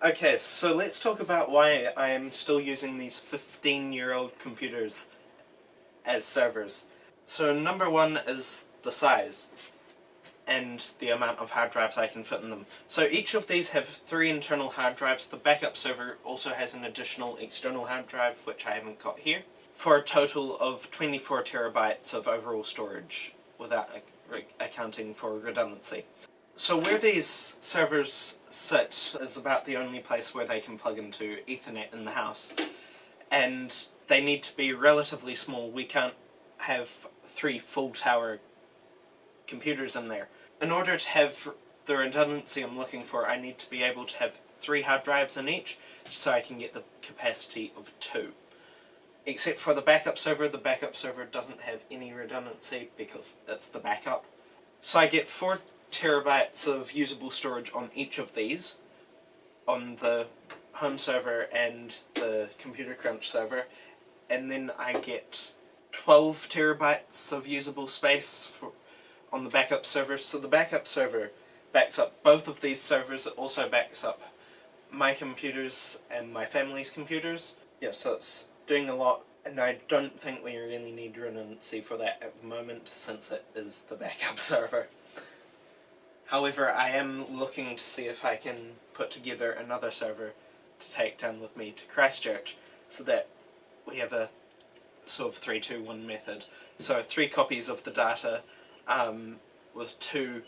Okay, so let's talk about why I am still using these 15-year-old computers as servers. So number one is the size and the amount of hard drives I can fit in them. So each of these have 3 internal hard drives. The backup server also has an additional external hard drive, which I haven't got here, for a total of 24 terabytes of overall storage, without accounting for redundancy. So where these servers sit is about the only place where they can plug into Ethernet in the house, and they need to be relatively small. We can't have 3 full tower computers in there. In order to have the redundancy I'm looking for, I need to be able to have 3 hard drives in each, so I can get the capacity of 2. Except for the backup server doesn't have any redundancy because it's the backup. So I get 4 terabytes of usable storage on each of these, on the home server and the Computer Crunch server, and then I get 12 terabytes of usable space on the backup server. So the backup server backs up both of these servers. It also backs up my computers and my family's computers. Yeah, so it's doing a lot, and I don't think we really need redundancy for that at the moment, since it is the backup server. However, I am looking to see if I can put together another server to take down with me to Christchurch, so that we have a sort of 3-2-1 method. So 3 copies of the data, with 2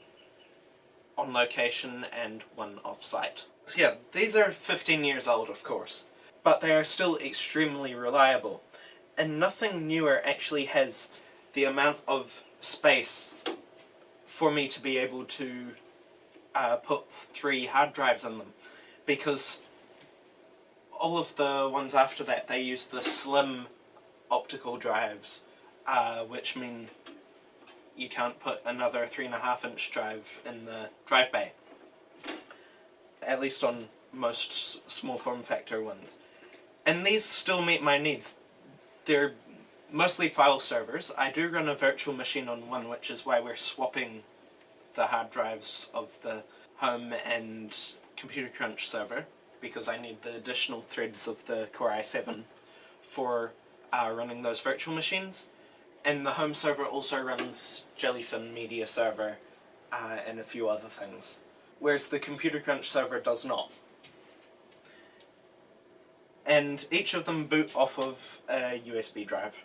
on location and 1 off-site. So yeah, these are 15 years old, of course, but they are still extremely reliable, and nothing newer actually has the amount of space for me to be able to put 3 hard drives in them, because all of the ones after that, they use the slim optical drives, which mean you can't put another 3.5-inch drive in the drive bay, at least on most small form factor ones. And these still meet my needs. They're mostly file servers. I do run a virtual machine on one, which is why we're swapping the hard drives of the home and Computer Crunch server, because I need the additional threads of the Core i7 for running those virtual machines. And the home server also runs Jellyfin Media Server and a few other things, whereas the Computer Crunch server does not. And each of them boot off of a USB drive.